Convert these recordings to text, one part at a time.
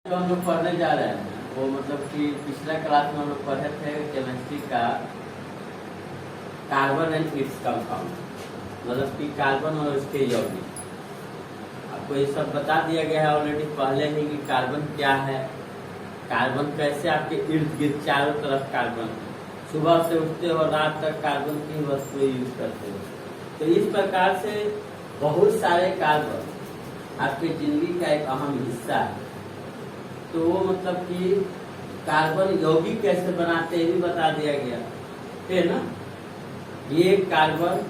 जो हम लोग पढ़ने जा रहे हैं वो मतलब कि पिछला क्लास में हम लोग पढ़े थे केमिस्ट्री का कार्बन एंड इट्स कंपाउंड, मतलब कि कार्बन और उसके यौगिक। आपको ये सब बता दिया गया है ऑलरेडी पहले ही कि कार्बन क्या है, कार्बन कैसे आपके इर्द गिर्द चारों तरफ कार्बन, सुबह से उठते हो रात तक कार्बन की वस्तुएं यूज करते हो। तो इस प्रकार से बहुत सारे कार्बन आपकी जिंदगी का एक अहम हिस्सा है। तो वो मतलब कि कार्बन यौगिक कैसे बनाते हैं भी बता दिया गया है ना। ये कार्बन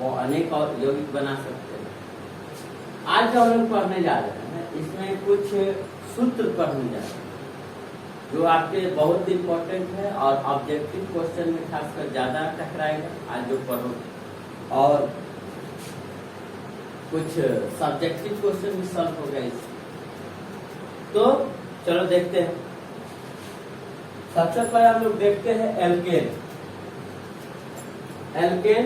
और अनेक और यौगिक बना सकते हैं। आज जो हम लोग पढ़ने जा रहे हैं इसमें कुछ सूत्र पढ़ने जा रहे हैं जो आपके बहुत इम्पोर्टेंट है और ऑब्जेक्टिव क्वेश्चन में खासकर ज्यादा टकराएगा आज जो पढ़ोगे, और कुछ सब्जेक्टिव क्वेश्चन भी सॉल्व हो गए इससे। तो चलो देखते हैं। सबसे पहले हम लोग देखते हैं एल्केन। एल्केन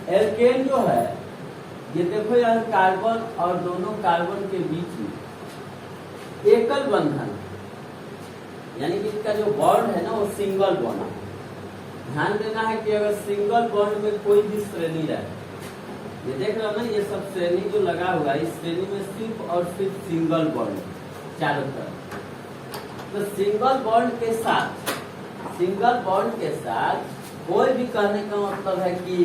एल्केन जो है ये देखो यहाँ कार्बन और दोनों कार्बन के बीच में एकल बंधन, यानी कि इसका जो बॉन्ड है ना वो सिंगल बॉन्ड है। ध्यान देना है कि अगर सिंगल बॉन्ड में कोई भी श्रेणी रहे, ये देख रहे हो ना, ये सब श्रेणी जो लगा हुआ है इस श्रेणी में सिर्फ और सिर्फ सिंगल बॉन्ड चारों तरफ। तो सिंगल बॉन्ड के साथ कोई भी कहने का मतलब है कि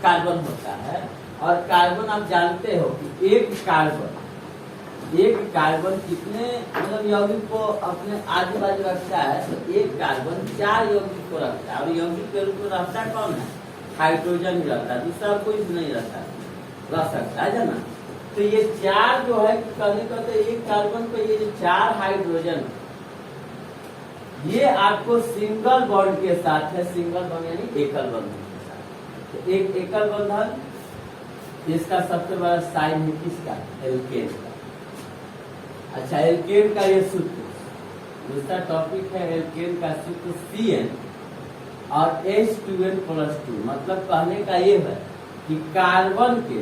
कार्बन होता है। और कार्बन आप जानते हो कि एक कार्बन कितने मतलब यौगिक को अपने आजू बाजू रखता है। तो एक कार्बन 4 यौगिक को रखता है और यौगिक के रूप में रहता कौन है? हाइड्रोजन ही रहता है, दूसरा कोई नहीं रहता, रह सकता है ना। तो ये 4 जो है कहने का तो एक कार्बन पे ये जो 4 हाइड्रोजन ये आपको सिंगल बॉन्ड के साथ है। सिंगल बॉन्ड यानी एकल बंधन के साथ। तो एक एकल बंधन, इसका सबसे बड़ा साइन है किसका? एल्केन का। अच्छा, एल्केन का ये सूत्र, दूसरा टॉपिक है एल्केन का सूत्र CN और H2n+2। मतलब कहने का ये है कि कार्बन के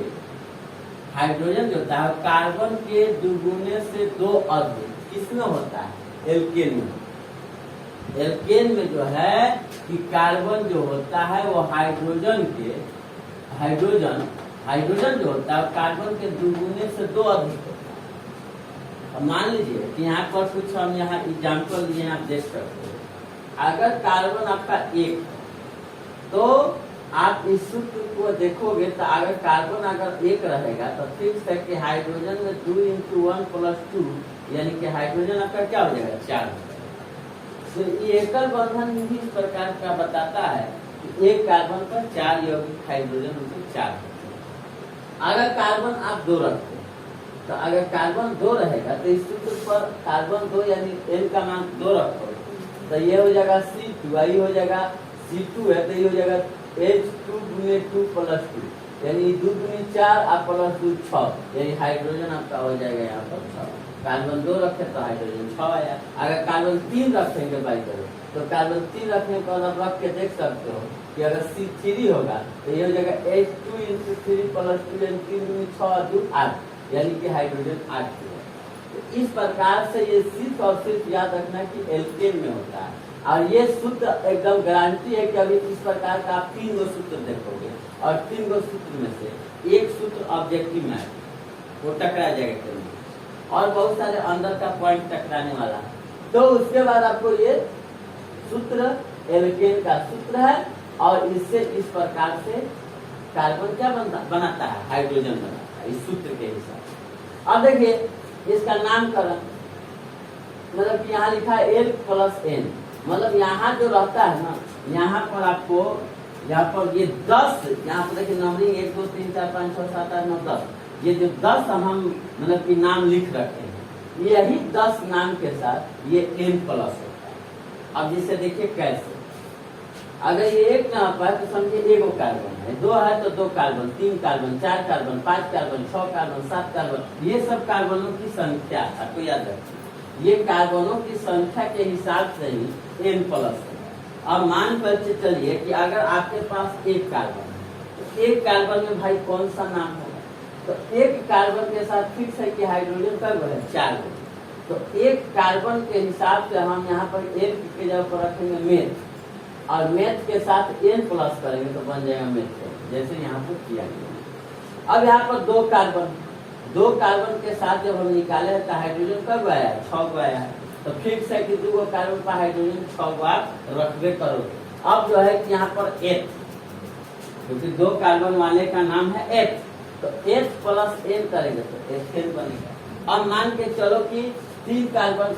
हाइड्रोजन जो होता है कार्बन के दुगुने से 2 अधिक किसमें होता है? एल्केन में। एल्केन में जो है कि कार्बन जो होता है वो हाइड्रोजन जो होता है कार्बन के दुगुने से 2 अधिक होता है। अब मान लीजिए कि यहाँ पर कुछ हम यहाँ एग्जाम्पल लिए, आप देख सकते हो। अगर कार्बन आपका 1 तो आप इस सूत्र को देखोगे तो अगर कार्बन अगर 1 रहेगा तो फिक्स है कि हाइड्रोजन में 2 × 1 + 2 यानी कि हाइड्रोजन आपका क्या हो जाएगा? 4। तो ये एकल बंधन भी इस प्रकार का बताता है कि एक कार्बन पर 4 यौगिक हाइड्रोजन उनके 4। अगर कार्बन आप 2 रखते तो अगर कार्बन 2 रहेगा तो इस सूत्र पर कार्बन 2 यानी N का मान 2 रखो तो ये हो जाएगा C2, ये हो जाएगा C2 है तो ये हो जाएगा H2 × 2 + 2 यानी 2 × 4 और +2 6 यानी हाइड्रोजन आपका हो जाएगा यहाँ पर 6। कार्बन 2 रखे तो हाइड्रोजन 6 आया। अगर कार्बन 3 रखेंगे बाई करो तो कार्बन 3 रखने पर आप रख के देख सकते हो कि अगर C3 होगा तो ये हो जाएगा H2 × 3 + 2 यानी 3 × 6 2 8 यानी कि हाइड्रोजन 8 है। तो इस प्रकार से ये सिर्फ और सिर्फ याद रखना कि एल्केन में होता है। और ये सूत्र एकदम गारंटी है कि अभी इस प्रकार का आप 3 सूत्र देखोगे और 3 सूत्र में से एक सूत्र ऑब्जेक्टिव में वो टकरा जाएगा कहीं और बहुत सारे अंदर का पॉइंट टकराने वाला। तो उसके बाद आपको ये सूत्र एल्केन का सूत्र है और इससे इस प्रकार से कार्बन क्या बनाता है? हाइड्रोजन बनाता है इस सूत्र के हिसाब से। अब देखिए इसका नामकरण, मतलब कि यहाँ लिखा है L + N, मतलब यहाँ जो रहता है ना यहाँ पर आपको यहाँ पर ये 10 यहाँ पर देखिए नंबरिंग 1 2 3 4 5 6 7 8 9 10, ये जो 10 हम मतलब कि नाम लिख रखे हैं यही 10 नाम के साथ ये N+ होता है। अब जिसे देखिए कैसे, अगर ये 1 ना पाए तो समझिए 1 कार्बन है, 2 है तो 2 carbon, 3 carbon, 4 carbon, 5 carbon, 6 carbon, 7 carbon, ये सब कार्बनों की संख्या आपको याद रखिए। ये कार्बनों की संख्या के हिसाब से ही N+ है। अब मान कर चलिए कि अगर आपके पास 1 कार्बन है तो 1 कार्बन में भाई कौन सा नाम होगा? तो एक कार्बन के साथ फिक्स है कि हाइड्रोजन कब है 4 हो। तो एक कार्बन के हिसाब से हम यहाँ पर N के जगह पर रखेंगे मेथ और मेथ के साथ N प्लस करेंगे तो बन जाएगा मेथ, जैसे यहाँ पर किया गया। अब यहाँ पर दो कार्बन के साथ जब हम निकाले हैं तो हाइड्रोजन कब आया है 6 को आया है। तो फिक्स है कि 2 कार्बन पर हाइड्रोजन 6 को आप रखबे करोगे। अब जो है कि यहाँ पर एथ, क्योंकि 2 कार्बन वाले का नाम है एथ, तो एथ प्लस एन करेंगे तो एथेन बनेगा। अब मान के चलो कि 3 कार्बन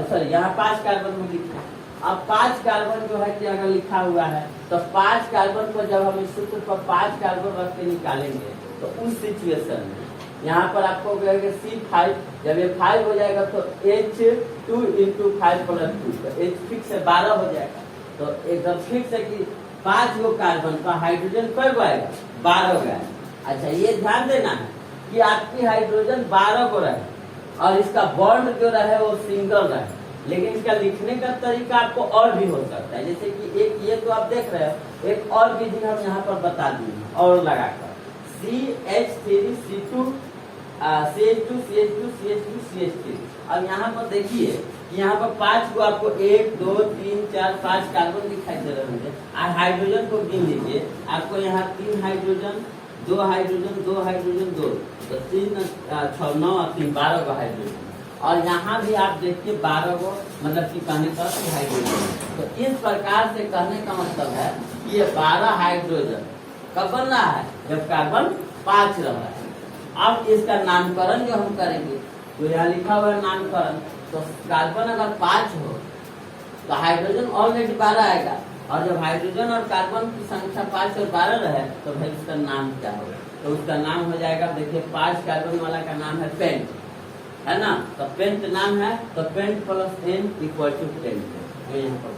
सॉरी यहाँ 5 कार्बन में लिखा है। अब 5 कार्बन जो है कि अगर लिखा हुआ है तो 5 कार्बन को जब हम इस सूत्र पर 5 कार्बन रख के निकालेंगे तो उस सिचुएशन में यहाँ पर आपको कहेगा C5, जब ये 5 हो जाएगा तो H2 इंटू 5 प्लस 2, तो H फिक्स है 12 हो जाएगा। तो एकदम फिक्स है कि 5 गो कार्बन का हाइड्रोजन कब आएगा 12 का। अच्छा ये ध्यान देना है कि आपकी हाइड्रोजन 12 को रहे और इसका बॉन्ड जो रहे वो सिंगल रहे, लेकिन इसका लिखने का तरीका आपको और भी हो सकता है। जैसे कि एक ये तो आप देख रहे हो, एक और विधि हम यहाँ पर बता दिए और लगाकर CH3 CH2 CH3। अब यहाँ पर देखिए कि यहाँ पर 5 को आपको 1 2 3 4 5 कार्बन दिखाई दे रहे होंगे। और हाइड्रोजन को गिन लीजिए, आपको यहाँ 3 हाइड्रोजन 2 हाइड्रोजन 2 हाइड्रोजन 2, तो 3 6 9 और 3 12 का हाइड्रोजन। और यहाँ भी आप देखिए 12 को, मतलब कि कहने का हाइड्रोजन। तो इस प्रकार से कहने का मतलब है कि ये 12 हाइड्रोजन कब बन रहा है जब कार्बन 5 रह रहा है। अब इसका नामकरण जो हम करेंगे, तो यहाँ लिखा हुआ है नामकरण, तो कार्बन अगर 5 हो तो हाइड्रोजन ऑलरेडी 12 आएगा, और जब हाइड्रोजन और कार्बन की संख्या 5 और 12 रहे तो भाई उसका नाम क्या होगा, तो उसका नाम हो जाएगा, देखिए 5 कार्बन वाला का नाम है पेंट, है ना। तो पेंट नाम है, तो paint plus N equal to tent, तो यहाँ पर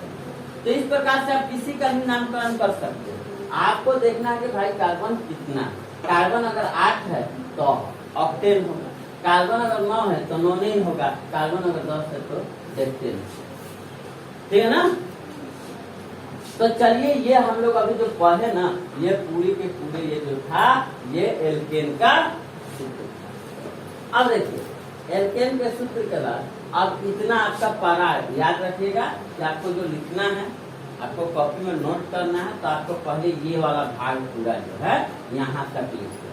तो इस प्रकार से आप किसी का भी नामकरण कर सकते हो। आपको देखना है कि भाई कार्बन कितना है। कार्बन अगर 8 है तो ऑक्टेन होगा, कार्बन अगर 9 है तो नोनेन होगा, कार्बन अगर 10 है तो डेक्टेन, ठीक है ना। तो चलिए ये हम लोग अभी जो पढ़े ना, ये पूरी के पूरे ये जो था ये एल्केन का सूत्र। अब देखिए एल्केन के सूत्र के बाद अब इतना आपका पारा याद रखिएगा कि आपको जो लिखना है, आपको कॉपी में नोट करना है, तो आपको पहले ये वाला भाग पूरा जो है यहाँ तक लिखना है।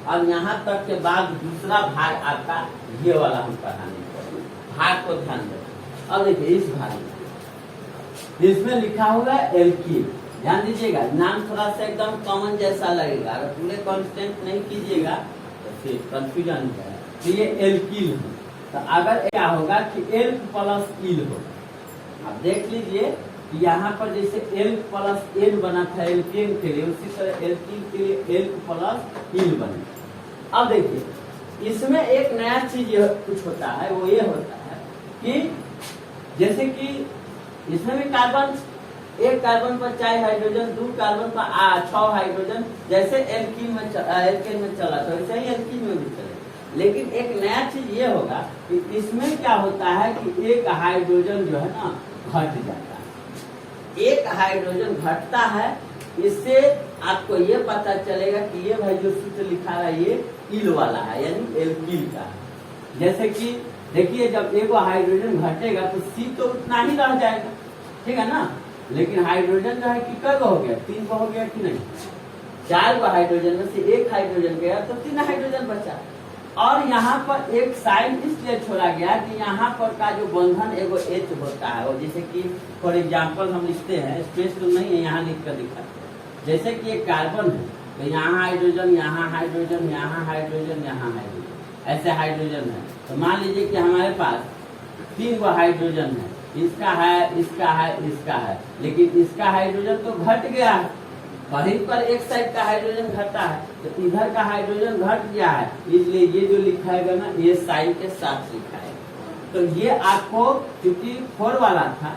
अब यहाँ तक के बाद दूसरा भाग आपका ये वाला हम पढ़ाने को, भाग को ध्यान दें। अब देखिए इस भाग में इसमें लिखा हुआ है एल्कीन, ध्यान दीजिएगा, नाम थोड़ा सा एकदम कॉमन जैसा लगेगा, अगर पूरे कॉन्स्टेंट नहीं कीजिएगा तो फिर कंफ्यूजन हो जाएगा। तो ये एल्कीन है, तो अगर क्या होगा कि एल्क प्लस ईल हो, आप देख लीजिए यहाँ पर जैसे एल्क प्लस एन बना था एल्केन के लिए, उसी तरह एल्कीन के लिए एल्क प्लस ईल बने। अब देखिए इसमें एक नया चीज कुछ होता है, वो ये होता है कि जैसे कि इसमें भी कार्बन, एक कार्बन पर 4 हाइड्रोजन, 2 कार्बन पर 6 हाइड्रोजन, जैसे एल्कीन में चला था वैसे ही एल्कीन में भी चले। लेकिन एक नया चीज ये होगा कि इसमें क्या होता है कि एक हाइड्रोजन जो है ना घट जाता है, एक हाइड्रोजन घटता है। इससे आपको ये पता चलेगा कि ये भाई जो सूत्र लिखा है ये इल वाला है, यानी एल्कीन का है। जैसे कि देखिए जब एक हाइड्रोजन घटेगा तो सी तो उतना ही रह जाएगा, ठीक है ना। लेकिन हाइड्रोजन जो है कि कब हो गया 3 को हो गया कि नहीं, 4 हाइड्रोजन में से 1 हाइड्रोजन गया तो 3 हाइड्रोजन बचा। और यहाँ पर एक साइन इसलिए छोड़ा गया कि यहाँ पर का जो बंधन एगो एच होता है, और जैसे कि फॉर एग्जाम्पल हम लिखते हैं, स्पेस तो नहीं है यहाँ लिख कर दिखाते हैं। जैसे कि एक कार्बन है तो यहाँ हाइड्रोजन, यहाँ हाइड्रोजन, यहाँ हाइड्रोजन, यहाँ हाइड्रोजन, ऐसे हाइड्रोजन है। तो मान लीजिए कि हमारे पास 3 गो हाइड्रोजन है, इसका है, इसका है, इसका है, लेकिन इसका हाइड्रोजन तो घट गया है, वहीं पर एक साइड का हाइड्रोजन घटा है, तो इधर का हाइड्रोजन घट गया है, इसलिए ये जो लिखा है ना ये साइन के साथ लिखा है। तो ये आपको क्योंकि 4 वाला था,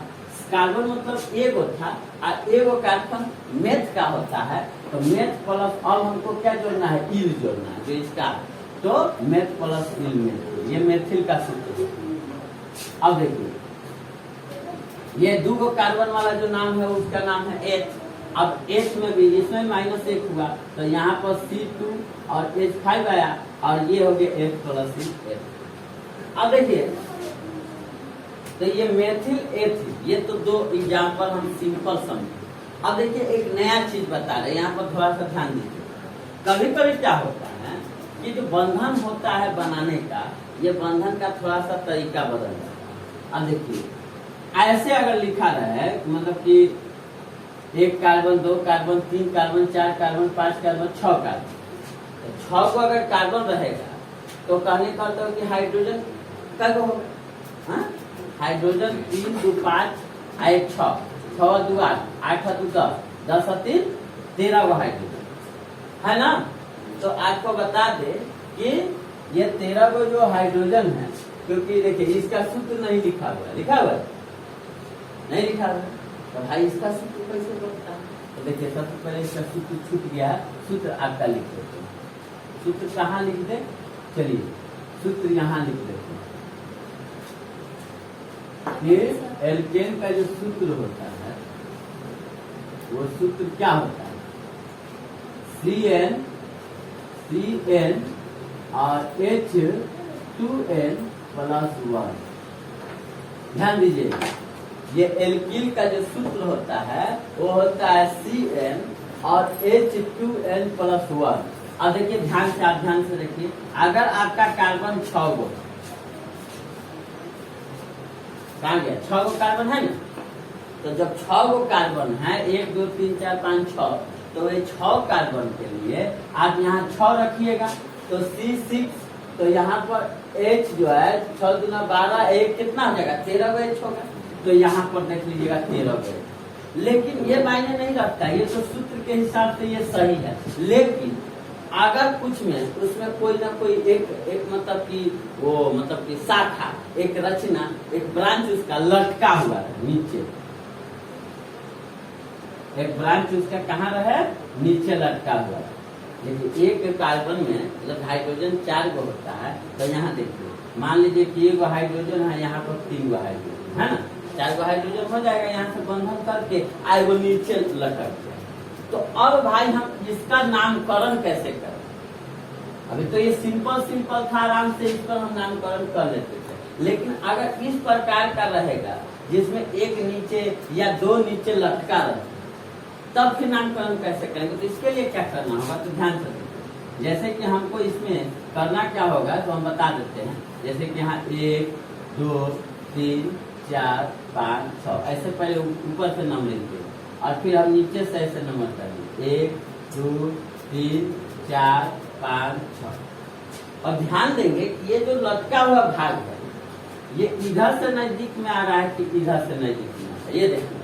कार्बन मतलब एगो था और एगो कार्बन मेथ का होता है, तो मेथ प्लस अब हमको क्या जोड़ना है, इल जोड़ना है, जो इसका, तो मेथ प्लस इल मेथिल, ये मेथिल का सूत्र है। अब देखिए ये 2 गो कार्बन वाला जो नाम है उसका नाम है एच। अब एच में भी इसमें -1 हुआ तो यहाँ पर C2 और H5 आया, और ये हो गया F प्लस F। अब देखिए तो ये मेथिल एथिल, ये तो दो एग्जाम्पल हम सिंपल समझे। अब देखिए एक नया चीज बता रहे हैं, यहाँ पर थोड़ा सा ध्यान दीजिए। कभी कभी क्या होता है कि जो बंधन होता है बनाने का, ये बंधन का थोड़ा सा तरीका बदल जाता है। अब देखिए ऐसे अगर लिखा रहे मतलब कि 1 carbon 2 carbon 3 carbon 4 carbon 5 carbon 6 carbon, तो 6 को अगर कार्बन रहेगा तो कहने का तो कि हाइड्रोजन कब होगा, हाइड्रोजन 3 2 5 1 6 6 2 8 8 2 10 10 3 13 वो हाइड्रोजन है ना। तो आपको बता दे कि ये 13 को जो हाइड्रोजन है, क्योंकि देखिए इसका सूत्र नहीं लिखा हुआ है, लिखा हुआ है नहीं लिखा हुआ है, तो भाई इसका सूत्र कैसे बनता है? तो देखिए सबसे पहले इसका सूत्र छूट गया है, सूत्र आपका लिख देते हैं। सूत्र कहाँ लिख दे, चलिए सूत्र यहाँ लिख देते हैं। ये एल्केन का जो सूत्र होता है वो सूत्र क्या होता है, CN और H2N प्लस 1। ध्यान दीजिए ये एल्किल का जो सूत्र होता है वो होता है CN और H2N प्लस 1। अब देखिए ध्यान से, आप ध्यान से देखिए, अगर आपका कार्बन 6 गो कहा गया, 6 गो कार्बन है ना, तो जब 6 गो कार्बन है 1 2 3 4 5 6, तो ये 6 कार्बन के लिए आप यहाँ 6 रखिएगा तो C6, तो यहाँ पर H जो है 6 दूना 12, एक कितना हो जाएगा 13 गो H होगा, तो यहाँ पर देख लीजिएगा 13 गो। लेकिन ये मायने नहीं रखता, ये तो सूत्र के हिसाब से ये सही है, लेकिन अगर कुछ में उसमें कोई ना कोई एक मतलब कि वो मतलब कि शाखा, एक रचना, एक ब्रांच उसका लटका हुआ है नीचे, एक ब्रांच उसका कहाँ रहे, नीचे लटका हुआ है। देखिए एक कार्बन में मतलब हाइड्रोजन 4 गो होता है, तो यहाँ देखिए मान लीजिए कि 1 गो हाइड्रोजन है, यहाँ पर 3 गो हाइड्रोजन है ना, 4 गो हाइड्रोजन हो जाएगा, यहाँ से बंधन करके आए वो नीचे लटक गया। तो अब भाई हम इसका नामकरण कैसे करें? अभी तो ये सिंपल था, आराम से इस पर हम नामकरण कर लेते थे, लेकिन अगर इस प्रकार का रहेगा जिसमें एक नीचे या 2 नीचे लटका रहे, तब फिर नामकरण कैसे करेंगे? तो इसके लिए क्या करना होगा, तो ध्यान से देखिए। जैसे कि हमको इसमें करना क्या होगा तो हम बता देते हैं। जैसे कि यहाँ 1 2 3 4 5 6 ऐसे पहले ऊपर से नंबर लिखिए और फिर हम नीचे से ऐसे नंबर करेंगे 1 2 3 4 5 6। और ध्यान देंगे कि ये जो लटका हुआ भाग है ये इधर से नजदीक में आ रहा है कि इधर से नजदीक में आ रहा है, ये देखिए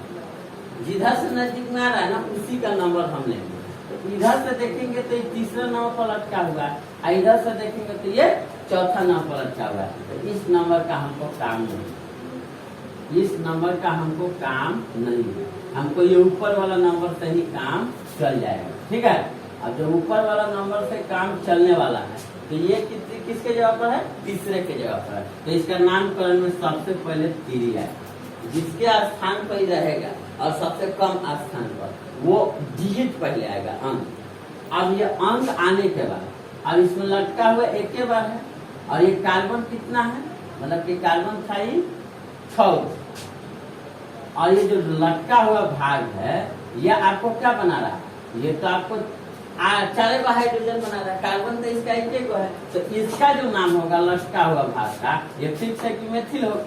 जिधर से नजदीक में आ रहा है ना उसी का नंबर हम लेंगे। तो इधर से देखेंगे तो ये तीसरा नंबर पर लटका हुआ है, और इधर से देखेंगे तो ये चौथा नंबर पर लटका हुआ है। तो इस नंबर का हमको काम नहीं, इस नंबर का हमको काम नहीं है, हमको ये ऊपर वाला नंबर से ही काम चल जाएगा, ठीक है। अब जो ऊपर वाला नंबर से काम चलने वाला है तो ये किसके जगह पर है, तीसरे के जगह पर है। तो इसका नामकरण में सबसे पहले 3 है, जिसके स्थान पर ही रहेगा और सबसे कम स्थान पर वो डिजिट पहले आएगा, अंक। अब ये अंक आने के बाद अब इसमें लटका हुआ एक के बार है, और ये कार्बन कितना है, मतलब कि कार्बन था ही 6, और ये जो लटका हुआ भाग है ये आपको क्या बना रहा है, ये तो आपको 4 गो हाइड्रोजन बना रहा है, कार्बन तो इसका 1 गो है। तो इसका जो नाम होगा लटका हुआ भाग का, ये फिक्स है कि मेथिल होगा,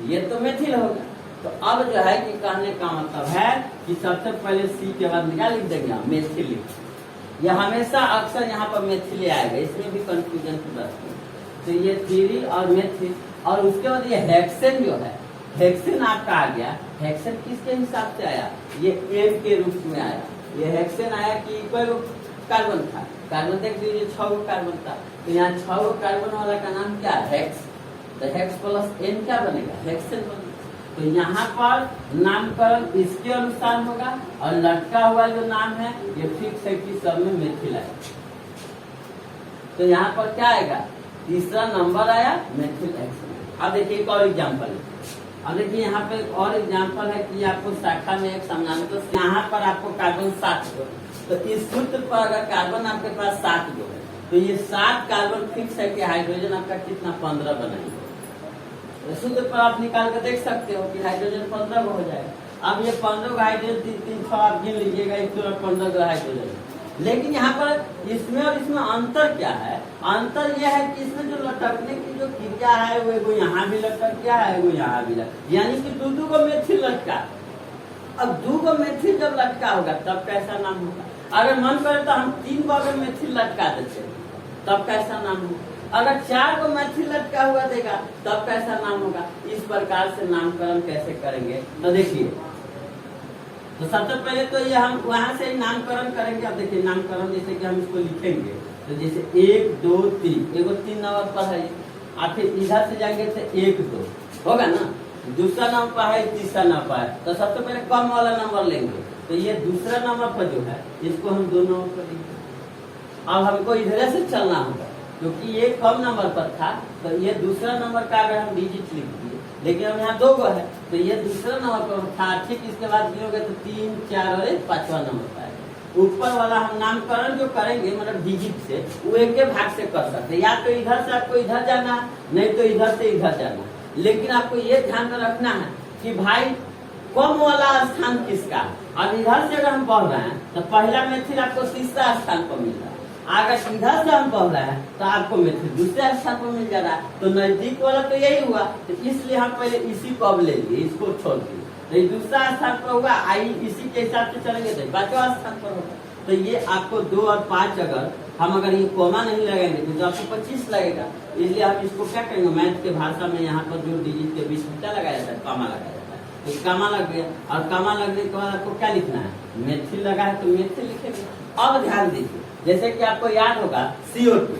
ये तो मेथिल होगा। तो अब जो है कि कहने का मतलब है कि सबसे पहले सी के बाद क्या लिख देंगे हम, मेथिल लिख। यह हमेशा अक्सर यहाँ पर मेथिल आएगा, इसमें भी कंफ्यूजन की बात नहीं। तो ये 3 और मेथिल, और उसके बाद ये हेक्सेन जो है, हेक्सेन आपका आ गया। हेक्सेन किसके हिसाब से आया, ये एम के रूप में आया। ये हेक्सेन आया कि कोई कार्बन था, कार्बन देख लीजिए 6 गो कार्बन था, तो यहाँ 6 गो कार्बन वाला का नाम क्या है, हेक्स। तो हेक्स प्लस एन क्या बनेगा, हेक्सेन बनेगा। तो यहाँ पर नामकरण इसके अनुसार होगा, और लटका हुआ जो नाम है ये फिक्स है कि सब में मेथिल आएगा। तो यहाँ पर क्या आएगा, तीसरा नंबर आया मेथिल हेक्सेन। अब देखिए एक और एग्जाम्पल है। अब देखिए यहाँ पे एक और एग्जाम्पल है कि आपको शाखा में एक समझाना, तो यहाँ पर आपको कार्बन 7 गो, तो इस सूत्र पर अगर कार्बन आपके पास 7 गो है तो ये 7 कार्बन फिक्स है कि हाइड्रोजन आपका कितना 15 बनाएंगे। तो सूत्र पर आप निकाल कर देख सकते हो कि हाइड्रोजन 15 हो जाएगा। अब ये 15 हाइड्रोजन 3 3 6 आप गिन लीजिएगा, एक 15 हाइड्रोजन। लेकिन यहाँ पर इसमें और इसमें अंतर क्या है? अंतर यह है कि इसमें जो लटकने की जो क्रिया है वो यहाँ भी लटक गया है, वो यहाँ भी लटक, यानी कि दो को मेथिल लटका। अब 2 को मेथिल जब लटका होगा तब कैसा नाम होगा? अगर मन करे तो हम 3 को अगर मेथिल लटका देते तब कैसा नाम होगा? अगर 4 को मेथिल लटका हुआ देगा तब कैसा नाम होगा? इस प्रकार से नामकरण कैसे करेंगे तो देखिए। तो सबसे पहले तो ये हम वहां से नामकरण करेंगे। अब देखिए नामकरण जैसे कि हम इसको लिखेंगे तो जैसे 1 2 3, एगो 3 नंबर पर है, आप फिर इधर से जाएंगे तो 1 2 होगा ना, दूसरा नंबर पर है, तीसरा नंबर पर है, तो सबसे पहले कम वाला नंबर लेंगे। तो ये दूसरा नंबर पर जो है इसको हम 2 नंबर पर लिखेंगे। अब हमको इधर से चलना होगा क्योंकि ये कम नंबर पर था, तो ये दूसरा नंबर का अगर हम डिजिट लिख दिए, लेकिन अब यहाँ 2 गो है तो ये दूसरा नंबर पर था, ठीक। इसके बाद गिनोगे तो 3 4 और 5वां नंबर पर आएगा। ऊपर वाला हम नामकरण जो करेंगे मतलब डिजिट से, वो एक भाग से कर सकते हैं, या तो इधर से आपको इधर जाना, नहीं तो इधर से इधर जाना। लेकिन आपको ये ध्यान में रखना है कि भाई कम वाला स्थान किसका। अब इधर से अगर हम पढ़ रहे हैं तो पहला मेथिल आपको तीसरा स्थान पर मिल रहा है, अगर इधर से हम पढ़ रहे हैं तो आपको मेथिल दूसरे स्थान पर मिल जा रहा है। तो नजदीक वाला तो यही हुआ, तो इसलिए हम पहले इसी को अब ले लिए, इसको छोड़ दिए, तो ये दूसरा स्थान पर होगा। आई इसी के हिसाब से चलेंगे तो 5वां स्थान पर होगा। तो ये आपको 2 और 5 अगर ये कोमा नहीं लगाएंगे तो आपको 25 लगेगा। इसलिए हम इसको क्या करेंगे, मैथ के भाषा में यहाँ पर जो डिजिट के बीच में क्या लगाया जाता है, कामा लगाया जाता है। तो कामा लग गया, और कामा लगने के बाद आपको क्या लिखना है, मेथिल लगा है तो मेथिल लिखेंगे। अब ध्यान दीजिए, जैसे कि आपको याद होगा CO2,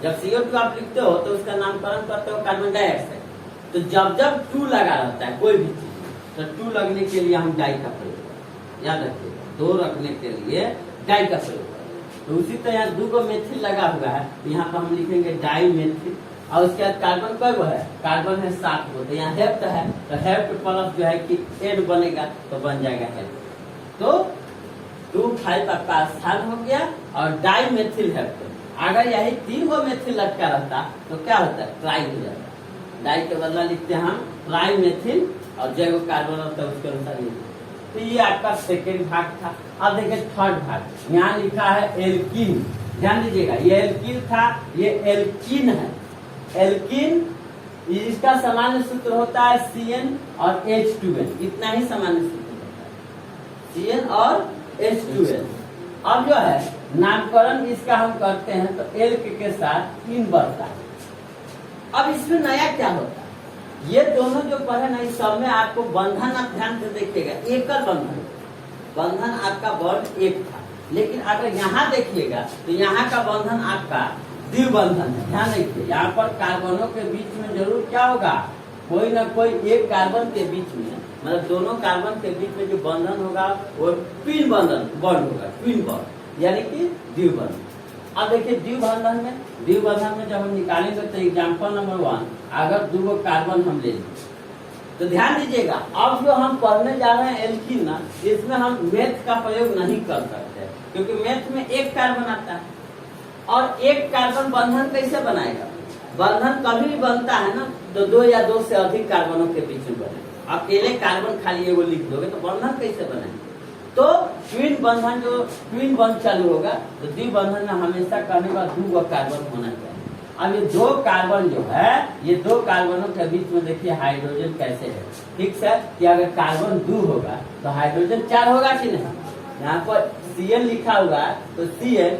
जब CO2 आप लिखते हो तो उसका नामकरण करते हो कार्बन डाइऑक्साइड। तो जब जब 2 लगा रहता है कोई भी चीज, तो 2 लगने के लिए हम डाई का प्रयोग करते हैं। याद रखिए, 2 रखने के लिए डाई का प्रयोग करते हैं। तो उसी तरह 2 को मेथिल लगा हुआ है, तो यहाँ पर हम लिखेंगे डाई मेथिल। और उसके बाद कार्बन कई गो है, कार्बन है 7 गो, तो यहाँ हेप्ट है, तो हेप्ट प्लस जो है कि एड बनेगा तो बन जाएगा हेप्ट। तो 2 5 आपका स्थान हो गया। और डाई मेथिल हेप्ट, अगर यही 3 गो मेथिल लटका रहता तो क्या होता है, ट्राई हो जाता। डाई के बदला लिखते हैं हम ट्राई मेथिल, और जैव कार्बन होता है उसके अनुसार लिखते। तो ये आपका सेकेंड भाग था। अब देखिए थर्ड भाग, यहाँ लिखा है एल्कीन। ध्यान दीजिएगा, ये एल्कीन था, ये एल्कीन है। एल्कीन इसका सामान्य सूत्र होता है CN और H2N, इतना ही सामान्य सूत्र होता है, CN और H2N। अब जो है नामकरण इसका हम करते हैं तो एल्क के साथ 3 बढ़ता है। अब इसमें नया क्या होता है, ये दोनों जो पढ़े ना, इस सब में आपको बंधन आप ध्यान से देखिएगा, एकल बंधन आपका बॉन्ड एक था। लेकिन अगर यहाँ देखिएगा तो यहाँ का बंधन आपका द्विबंधन है। ध्यान रखिए, यहाँ पर कार्बनों के बीच में जरूर क्या होगा, कोई ना कोई एक कार्बन के बीच में, मतलब दोनों कार्बन के बीच में जो बंधन होगा वो ट्विन बंधन बॉन्ड होगा, ट्विन बॉन्ड यानी कि द्विबंधन। अब देखिए द्विबंधन में जब हम निकालेंगे तो एग्जाम्पल नंबर 1, अगर 2 कार्बन हम ले लें तो ध्यान दीजिएगा, अब जो हम पढ़ने जा रहे हैं एल्कीन ना, इसमें हम मेथ का प्रयोग नहीं कर सकते, क्योंकि मेथ में एक कार्बन आता है। और एक कार्बन बंधन कैसे बनाएगा, बंधन कभी भी बनता है ना तो 2 या 2 से अधिक कार्बनों के बीच में बनेगा। अकेले कार्बन खाली एगो लिख दोगे तो बंधन कैसे बनेगा। तो ट्विन बंधन, जो ट्विन बंध चालू होगा तो द्विबंधन में हमेशा करने का 2 कार्बन होना चाहिए। अब ये 2 कार्बन जो है, ये 2 कार्बनों के बीच में देखिए हाइड्रोजन कैसे है, ठीक है कि अगर कार्बन 2 होगा तो हाइड्रोजन 4 होगा कि नहीं। यहाँ पर CN लिखा हुआ है तो CN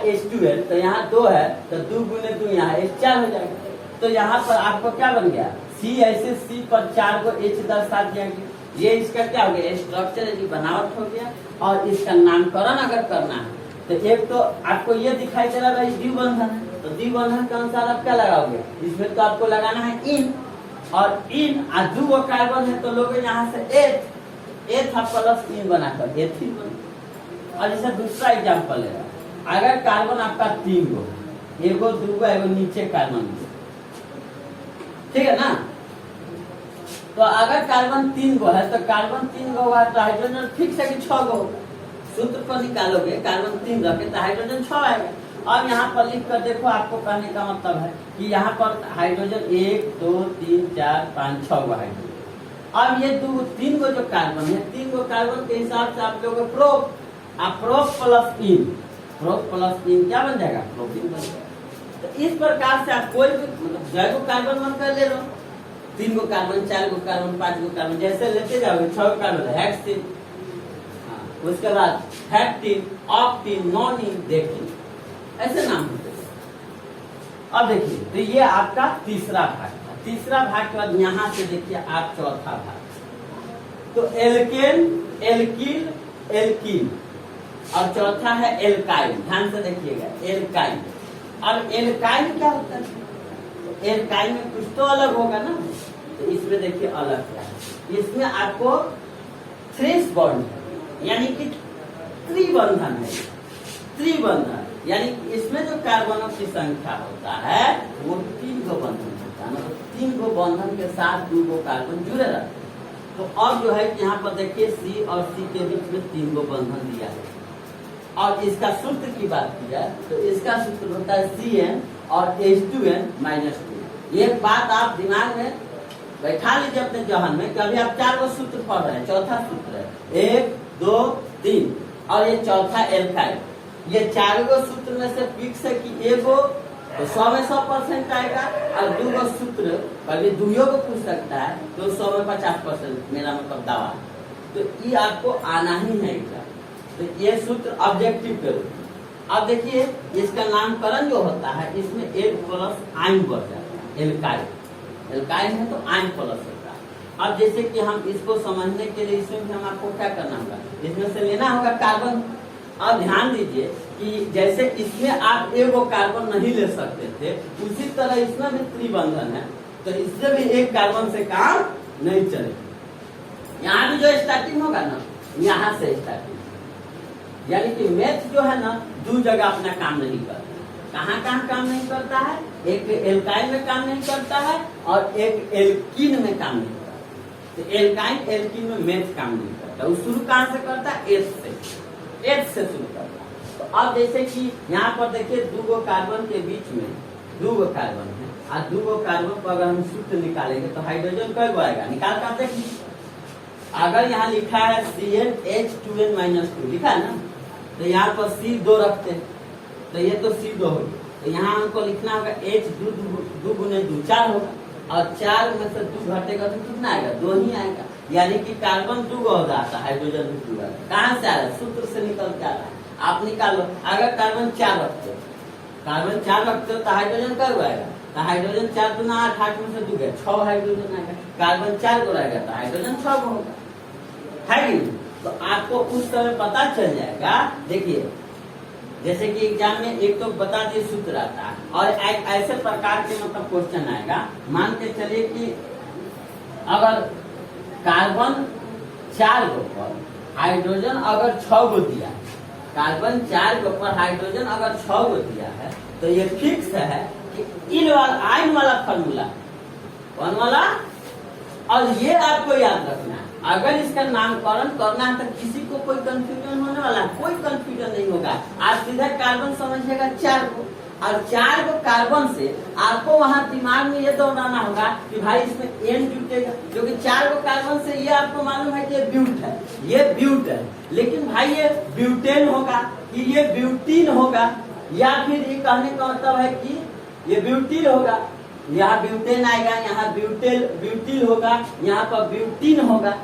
H2N, तो यहाँ 2 है तो 2 गुने 2 यहाँ 4 हो जाएगा। तो यहाँ पर आपको क्या बन गया, C ऐसे C पर 4 को H दर्शा दिया गया। ये इसका क्या हो गया, स्ट्रक्चर की बनावट हो गया। और इसका नामकरण अगर करना है तो एक तो आपको ये दिखाई दे रहा है द्विबंधन है, तो द्विबंधन के अनुसार आप क्या लगाओगे, इसमें तो आपको लगाना है इन, और इन 2 कार्बन है तो लोगे यहाँ से एथ प्लस इन बनाकर एथिन बन। और जैसे दूसरा एग्जाम्पल है, अगर कार्बन आपका 3 गो, एगो 2 गो एगो नीचे कार्बन, ठीक है ना। तो अगर कार्बन 3 गो है तो कार्बन 3 गो हुआ तो हाइड्रोजन फिक्स है कि 6 गो होगा। सूत्र पर निकालोगे कार्बन 3 रखे तो हाइड्रोजन 6 आएगा। अब यहाँ पर लिख कर देखो, आपको कहने का मतलब है कि यहाँ पर हाइड्रोजन 1 2 3 4 5 6 हाइड्रोजन। अब ये तीन गो जो कार्बन है, तीन गो कार्बन के हिसाब से आप लोग प्रोप प्लस इन, प्रोप प्लस इन क्या बन जाएगा? प्रोपीन बन जाएगा। तो इस प्रकार से आप कोई भी मतलब जैव कार्बन बनकर ले लो, 3 गो कार्बन 4 गो कार्बन 5 गो कार्बन जैसे लेते जाओगे, 6 कार्बन हेक्सीन, उसके बाद हेक्टीन, ऑक्टीन, नॉनिन, डेक्टीन, ऐसे नाम होते हैं। अब देखिए, तो ये आपका तीसरा भाग था। तीसरा भाग के बाद यहाँ से देखिए आप चौथा भाग, तो एल्केन, एल्किल, एल्कीन और चौथा है एल्काइन। ध्यान से देखिएगा, एल्काइन। अब एल्काइन क्या होता है? एल्काइन में कुछ तो अलग होगा ना, तो इसमें देखिए अलग क्या है। इसमें आपको थ्रेस बॉन्ड है, यानी कि त्रिबंधन है। त्रिबंधन यानी इसमें जो कार्बनों की संख्या होता है वो 3 गो बंधन होता है, मतलब 3 गो बंधन के साथ 2 गो कार्बन जुड़े रहते हैं। तो अब जो है यहाँ पर देखिए सी और सी के बीच में 3 गो बंधन दिया है। और इसका सूत्र की बात की जाए तो इसका सूत्र होता है CN और H2N-2। ये बात आप दिमाग में बैठा लीजिए अपने जहन में कि अभी आप 4 गो सूत्र पढ़ रहे हैं। चौथा सूत्र है 1 2 3 और ये चौथा एल्काइल। ये 4 गो सूत्र में से फिक्स है कि एगो तो 100 में 100% आएगा और 2 गो सूत्र कभी दुइयों को पूछ सकता है तो 100 में 50% मेरा मतलब दावा। तो ये आपको आना ही है क्या? तो ये सूत्र ऑब्जेक्टिव के रूप में। अब देखिए इसका नामकरण जो होता है इसमें एल प्लस आइन बढ़ जाता है, एल्काइल। एल्काइल है तो आइन प्लस होता है। अब जैसे कि हम इसको समझने के लिए इसमें हम आपको क्या करना होगा, इसमें से लेना होगा कार्बन। अब ध्यान दीजिए कि जैसे इसमें आप एगो कार्बन नहीं ले सकते थे, उसी तरह इसमें भी त्रिबंधन है, तो इससे भी एक कार्बन से काम नहीं चलेगा। यहाँ भी जो स्टार्टिंग होगा ना, यहाँ से स्टार्टिंग, यानी कि मेथ जो है ना 2 जगह अपना काम नहीं करता। कहाँ कहाँ काम नहीं करता है? एक एल्काइन में काम नहीं करता है और एक एल्कीन में काम नहीं करता। तो एल्काइन एल्कीन में मेथ काम नहीं करता। वो शुरू कहाँ से करता है? एच से शुरू करता है। तो अब जैसे कि यहाँ पर देखिए 2 गो कार्बन के बीच में 2 गो कार्बन है और 2 गो कार्बन को अगर हम सूत्र निकालेंगे तो हाइड्रोजन कै गो आएगा? निकाल कर देखिए। अगर यहाँ लिखा है CnH2n-2 लिखा है ना, तो यहाँ पर C2 रखते हैं, तो ये तो C2 होगा। तो यहाँ हमको लिखना होगा H2 2 गुने 2 4 होगा और 4 में से 2 घटेगा तो कितना आएगा? 2 ही आएगा। यानी कि कार्बन 2 गो हो जाता है, हाइड्रोजन 2 गो। कहाँ से आ रहा है? सूत्र से निकल के आ रहा है। आप निकालो। अगर कार्बन 4 रखते हो, कार्बन 4 रखते हो तो हाइड्रोजन क्या आएगा? तो हाइड्रोजन 4 गुना 8, 8 में से 2 गया 6 हाइड्रोजन आएगा। कार्बन 4 गो रहेगा तो हाइड्रोजन 6 गो होगा, है कि? तो आपको उस समय पता चल जाएगा। देखिए जैसे कि एग्जाम में एक तो बता दिए सूत्र आता है और ऐसे प्रकार के मतलब क्वेश्चन आएगा। मान के चलिए कि अगर कार्बन 4 गो पर हाइड्रोजन अगर 6 गो दिया, कार्बन 4 गो पर हाइड्रोजन अगर 6 गो दिया है, तो ये फिक्स है कि इन वाला आइन वाला फॉर्मूला कौन वाला, और ये आपको याद रखना है। अगर इसका नामकरण करना है तो किसी को कोई कंफ्यूजन होने वाला है? कोई कंफ्यूजन नहीं होगा। आप सीधा कार्बन समझिएगा 4 को, और 4 को कार्बन से आपको वहां दिमाग में ये दौड़ाना होगा कि भाई इसमें एन जुटेगा, क्योंकि 4 को कार्बन से ये आपको मालूम है कि ये ब्यूट है, ये ब्यूट है। लेकिन भाई ये ब्यूटेन होगा कि ये ब्यूटीन होगा, या फिर ये कहने का मतलब है कि ये ब्यूटीन होगा, यहाँ ब्यूटेन आएगा, यहाँ ब्यूटिल होगा, यहाँ पर ब्यूटीन होगा,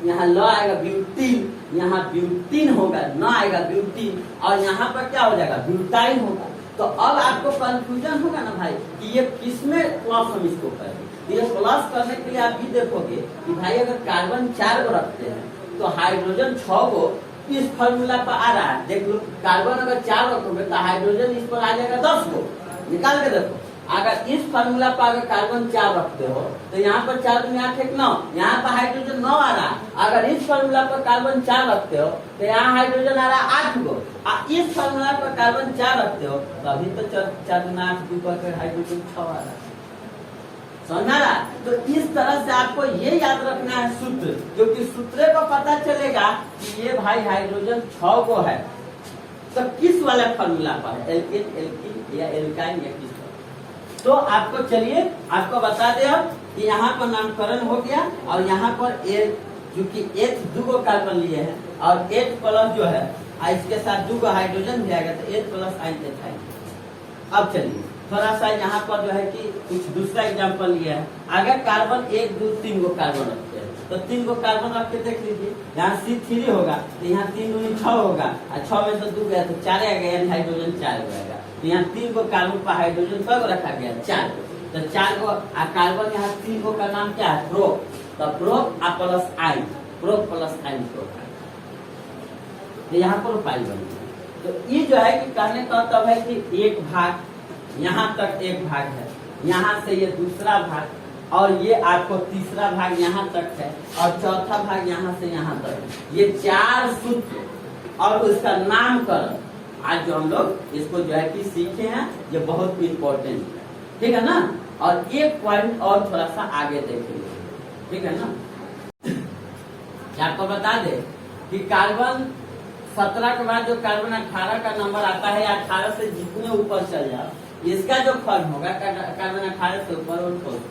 यहाँ ल आएगा ब्यूटीन, यहाँ ब्यूटीन होगा, न आएगा ब्यूटीन, और यहाँ पर क्या हो जाएगा? ब्यूटाइन होगा। तो अब आपको कंफ्यूजन होगा ना भाई कि ये किसमें प्लस हम इसको करेंगे। ये प्लस करने के लिए आप भी देखोगे कि भाई अगर कार्बन 4 को रखते हैं तो हाइड्रोजन 6 को इस फॉर्मूला पर आ रहा है। देख लो, कार्बन अगर 4 रखोगे तो हाइड्रोजन इस पर आ जाएगा 10 को। निकाल के देखो, अगर इस फार्मूला पर अगर कार्बन 4 रखते हो तो यहाँ पर 4 में 8 एक 9, यहाँ पर हाइड्रोजन 9 आ रहा है। अगर इस फार्मूला पर कार्बन 4 रखते हो तो यहाँ हाइड्रोजन आ रहा है 8 गो, और इस फार्मूला पर कार्बन 4 रखते हो तो अभी तो 4 गुना 8 2 करके हाइड्रोजन 6 आ रहा है। समझ रहा? तो इस तरह से आपको ये याद रखना है सूत्र, क्योंकि सूत्र को पता चलेगा कि ये भाई हाइड्रोजन 6 गो है, तो किस वाला फॉर्मूला पर है, एल्केन, एल्कीन या एल्काइन या किस पर? तो आपको चलिए आपको बता दे अब कि यहाँ पर नामकरण हो गया और यहाँ पर चूंकि H दो कार्बन लिए हैं और H प्लस जो है इसके साथ दो हाइड्रोजन भी आएगा तो H प्लस आइन एथाइन। अब चलिए थोड़ा सा यहाँ पर जो है कि कुछ दूसरा एग्जांपल लिया है। अगर कार्बन 1 2 3 गो कार्बन रखते हैं तो 3 गो कार्बन रख के देख लीजिए, यहाँ C3 होगा तो यहाँ 3 दूनी 6 होगा और 6 में से 2 गया तो 4 आ गया, हाइड्रोजन 4 हो जाएगा। तो यहाँ 3 गो कार्बन पर हाइड्रोजन कब रखा गया, 4 गो। तो 4 गो कार्बन यहाँ 3 गो का नाम क्या है, प्रोप। तो प्रोप प्लस आइन, प्रोप प्लस आइन प्रोप, तो यहाँ पर पाई बन गया। तो ये जो है कि कहने का मतलब है कि एक भाग यहाँ तक एक भाग है, यहाँ से ये दूसरा भाग और ये आपको तीसरा भाग यहाँ तक है और चौथा भाग यहाँ से यहाँ तक है। ये 4 सूत्र और उसका नामकरण आज जो हम लोग इसको जो है कि सीखे हैं, ये बहुत इम्पोर्टेंट है, ठीक है ना। और एक पॉइंट और थोड़ा सा आगे देखेंगे, ठीक है ना। आपको बता दे कि कार्बन 17 के बाद जो कार्बन 18 का नंबर आता है, 18 से जितने ऊपर चल जाओ इसका जो फॉर्म होगा कार्बन 18 से ऊपर और ठोस।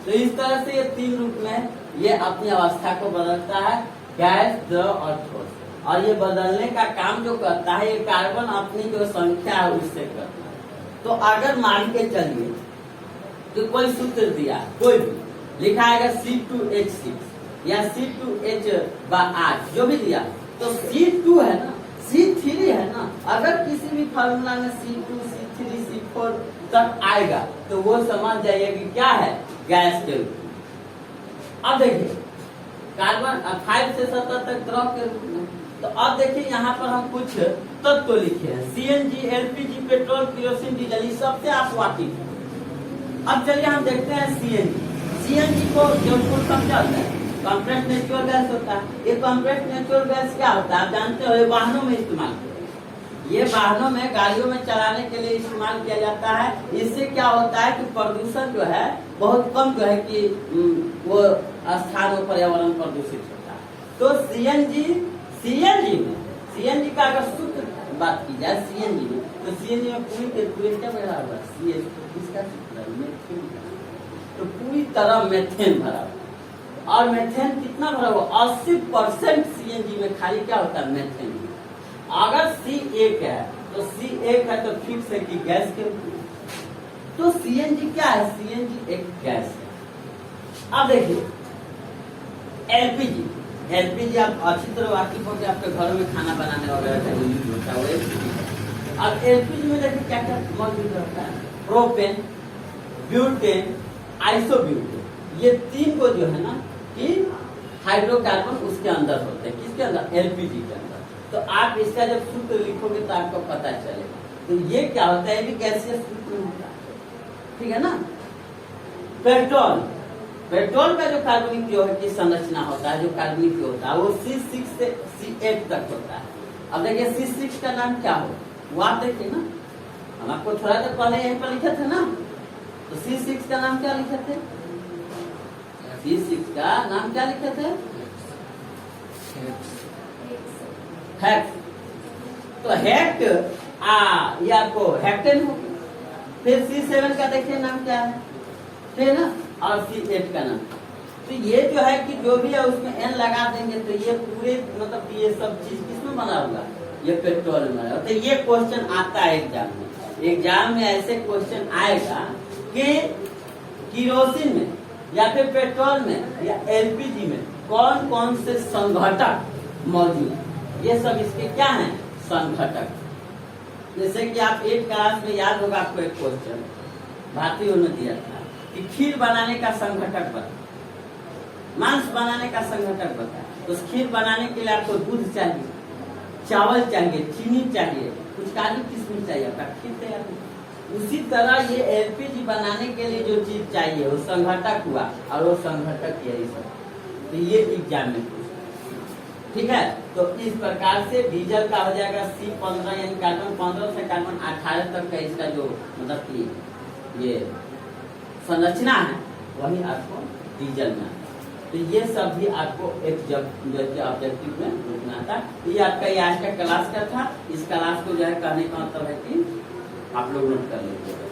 तो इस तरह से ये 3 रूप में ये अपनी अवस्था को बदलता है, गैस, द्रव और ठोस। और ये बदलने का काम जो करता है ये कार्बन अपनी जो संख्या है उससे करता है। तो अगर मान के चलिए तो कोई सूत्र दिया, कोई भी लिखा आएगा C2H6 या C2H8 जो भी दिया, तो C2 है ना, C3 है ना। अगर किसी भी फार्मूला में C2 C3 C4 तक आएगा तो वो समझ जाइए कि क्या है, गैस के रूप में। अब देखिए कार्बन 5 से 17 तक द्रव के रूप में। तो अब देखिए यहाँ पर हम कुछ तत्व लिखे हैं, CNG, LPG, petrol, kerosene, diesel, ये सबसे आप वाकिफ हैं। अब चलिए हम देखते हैं CNG को जो फुल फॉर्म क्या होता है, कॉम्प्रेस्ड नेचुरल गैस होता है। ये कॉम्प्रेस्ड नेचुरल गैस क्या होता है आप जानते हो, ये वाहनों में इस्तेमाल किया, ये वाहनों में गाड़ियों में चलाने के लिए इस्तेमाल किया जाता है। इससे क्या होता है कि प्रदूषण जो है बहुत कम जो है कि वो स्थान और पर्यावरण प्रदूषित होता है। तो CNG का अगर सूत्र बात की जाए CNG में, तो CNG में पूरी क्या भरा हुआ है, इसका सूत्र मेथेन, तो पूरी तरह मेथेन भरा हुआ। और मेथेन कितना भरा हुआ, 80% CNG में खाली क्या होता है, मेथेन। अगर C1 है तो C1 है तो फिक्स है कि गैस के रूप में। तो CNG क्या है, CNG एक गैस है। अब देखिए LPG आप अच्छी तरह वाकिफ हो कि आपके घरों में खाना बनाने वगैरह का यूज होता है। अब LPG में देखिए क्या क्या मौजूद रहता है, प्रोपेन, ब्यूटेन, आइसोब्यूटेन, ये 3 को जो है ना कि हाइड्रोकार्बन उसके अंदर होते हैं। किसके अंदर, LPG के अंदर। तो आप इसका जब सूत्र लिखोगे तो आपको पता चलेगा। तो ये क्या होता है, भी गैसीय सूत्र होता है, ठीक है ना। पेट्रोल का जो कार्बनिक जो है कि संरचना होता है, जो कार्बनिक होता है वो C6 से C8 तक होता है। अब देखिए C6 का नाम क्या हो, वो आप देखिए ना, हम आपको थोड़ा देर पहले यहीं पर लिखे थे ना। तो C6 का नाम क्या लिखे थे, C6 का नाम क्या लिखे थे, हेक्स। तो हेक्ट ये आपको हेक्टेन हो गया। फिर C7 का देखिए नाम क्या है, ठीक है ना, और C8 का नाम। तो ये जो है कि जो भी है उसमें N लगा देंगे तो ये पूरे मतलब ये सब चीज किसमें बना होगा, ये पेट्रोल में बना। तो ये क्वेश्चन आता है एग्जाम में ऐसे क्वेश्चन आएगा कि केरोसिन में या फिर पेट्रोल में या LPG में कौन कौन से संघटक मौजूद है। ये सब इसके क्या हैं, संघटक। जैसे कि आप 8 क्लास में याद होगा आपको एक क्वेश्चन भारतीय में दिया था कि खीर बनाने का संघटक बता, मांस बनाने का संघटक बता। तो खीर बनाने के लिए आपको दूध चाहिए, चावल चाहिए, चीनी चाहिए, कुछ काजू किशमिश चाहिए, आपका खीर तैयार हो। उसी तरह ये LPG बनाने के लिए जो चीज चाहिए वो संघटक हुआ, और वो संघटक यही सब। तो ये एग्जाम में ठीक है। तो इस प्रकार से डीजल का हो जाएगा C15 यानी कार्बन 15 से कार्बन 18 तक का इसका जो मतलब कि ये संरचना है वही आपको डीजल में आता है। तो ये सब भी आपको एक जब ऑब्जेक्टिव में लिखना था। तो ये आपका ये आज का क्लास का था। इस क्लास को जो है कहने का मतलब है कि आप लोग नोट कर लीजिएगा।